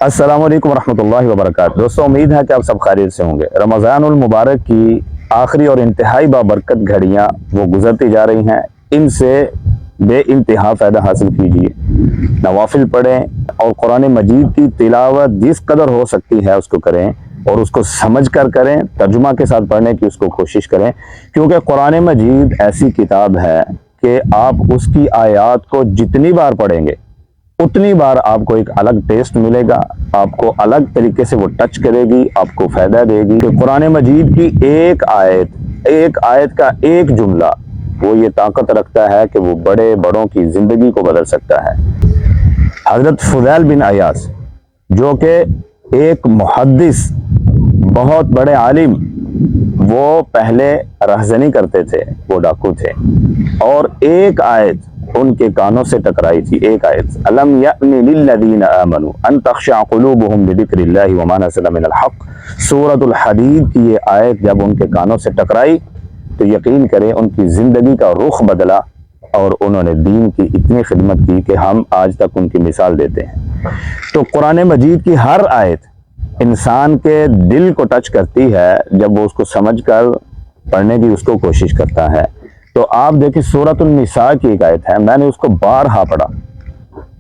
अस्सलाम वालेकुम रहमतुल्लाहि व बरकातहू। दोस्तों, उम्मीद है कि आप सब खैरियत से होंगे। रमज़ानुल मुबारक की आखिरी और इंतहाई बाबरकत घड़ियाँ वो गुजरती जा रही हैं। इनसे बे इंतहा फ़ायदा हासिल कीजिए, नवाफिल पढ़ें और कुरान मजीद की तिलावत जिस कदर हो सकती है उसको करें और उसको समझ कर करें, तर्जुमा के साथ पढ़ने की उसको कोशिश करें, क्योंकि कुरान मजीद ऐसी किताब है कि आप उसकी आयत को जितनी बार पढ़ेंगे उतनी बार आपको एक अलग टेस्ट मिलेगा, आपको अलग तरीके से वो टच करेगी, आपको फ़ायदा देगी। कि कुरान मजीद की एक आयत का एक जुमला वो ये ताकत रखता है कि वो बड़े बड़ों की ज़िंदगी को बदल सकता है। हज़रत फुज़ैल बिन अयास, जो कि एक मुहद्दिस, बहुत बड़े आलिम, वो पहले रहज़नी करते थे, वो डाकू थे, और एक आयत उनके कानों से टकराई थी। एक आयत, अलम यअनि लिल्लज़ीना आमनू अन तख़शअ क़ुलूबुहुम लिज़िक्रिल्लाहि व मा नज़ला मिनल हक़। सूरतुल हदीद की ये आयत जब उनके कानों से टकराई तो यकीन करें उनकी ज़िंदगी का रुख बदला और उन्होंने दीन की इतनी खिदमत की कि हम आज तक उनकी मिसाल देते हैं। तो कुरान मजीद की हर आयत इंसान के दिल को टच करती है जब वो उसको समझ कर पढ़ने की उसको कोशिश करता है। तो आप देखिए, सूरतुन निसा की एक आयत है, मैंने उसको बारहा पढ़ा,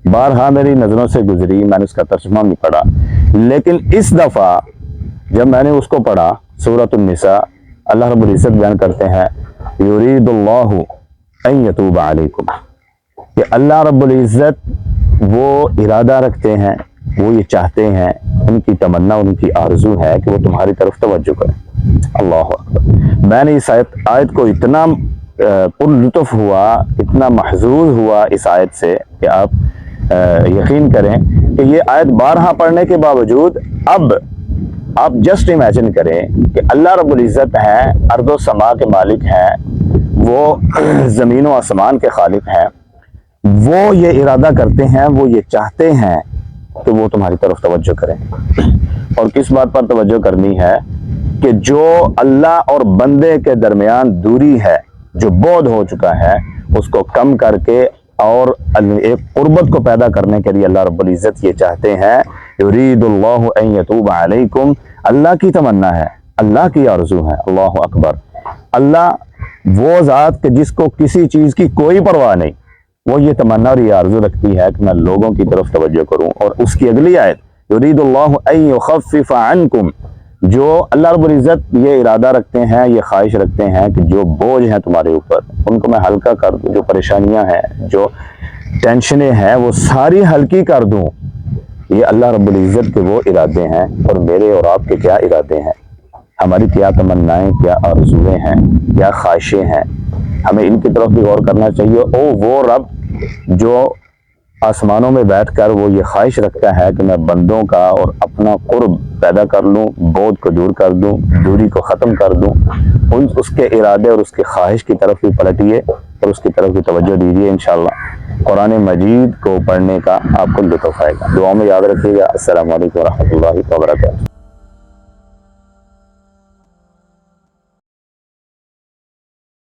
बारहा मेरी नज़रों से गुजरी, मैंने उसका तर्जुमा भी पढ़ा, लेकिन इस दफ़ा जब मैंने उसको पढ़ा, सूरतुन निसा, अल्लाह रब्बुल इज़्ज़त बयान करते हैं, युरीदुल्लाहु अन यतूब अलैकुम, कि अल्लाह रब्बुल इज़्ज़त वो इरादा रखते हैं, वो ये चाहते हैं, उनकी तमन्ना, उनकी आरज़ू है कि वो तुम्हारी तरफ तवज्जो करें। अल्लाह अकबर। मैंने इस आयत को इतना पुरलुत्फ़ हुआ, इतना महजूज हुआ इस आयत से कि आप यकीन करें कि ये आयत बारहा पढ़ने के बावजूद अब आप जस्ट इमेजिन करें कि अल्लाह रब्बुल इज़्ज़त हैं, अर्दो समा के मालिक हैं, वो ज़मीन व आसमान के खालिक हैं, वो ये इरादा करते हैं, वो ये चाहते हैं कि वो तुम्हारी तरफ तवज्जो करें। और किस बात पर तवज्जो करनी है कि जो अल्लाह और बंदे के दरमियान दूरी है, जो बोध हो चुका है, उसको कम करके और एक कुर्बत को पैदा करने के लिए अल्लाह रब्बुल इज़्ज़त ये चाहते हैं, युरीदुल्लाहु अन यतूब अलैकुम। अल्लाह की तमन्ना है, अल्लाह की आरज़ू है। अल्लाह अकबर। अल्लाह वो ज़ात के जिसको किसी चीज़ की कोई परवाह नहीं, वो ये तमन्ना और ये आरज़ू रखती है कि मैं लोगों की तरफ तवज्जो करूँ। और उसकी अगली आयत, युरीदुल्लाहु अन युख़फ़िफ़ अन्कुम, जो अल्लाह रब्बुल इज़्ज़त ये इरादा रखते हैं, ये ख्वाहिश रखते हैं कि जो बोझ हैं तुम्हारे ऊपर, उनको मैं हल्का कर दूँ, जो परेशानियां हैं, जो टेंशनें हैं, वो सारी हल्की कर दूँ। ये अल्लाह रब्बुल इज़्ज़त के वो इरादे हैं, और मेरे और आपके क्या इरादे हैं, हमारी क्या तमन्नाएं, क्या आरज़ुएं हैं, क्या ख्वाहिशें हैं, हमें इनकी तरफ भी गौर करना चाहिए। ओ वो रब जो आसमानों में बैठकर वो ये ख्वाहिश रखता है कि मैं बंदों का और अपना कुर्ब पैदा कर लूँ, बोझ को दूर कर दूँ, दूरी को ख़त्म कर दूँ, उसके इरादे और उसके ख्वाहिश की तरफ भी पलटिए और उसकी तरफ भी तवज्जो दीजिए। इंशाअल्लाह कुरान मजीद को पढ़ने का आपको लुत्फ़ आएगा। दुआ में याद रखिएगा। अस्सलामु अलैकुम व रहमतुल्लाहि व बरकातहू।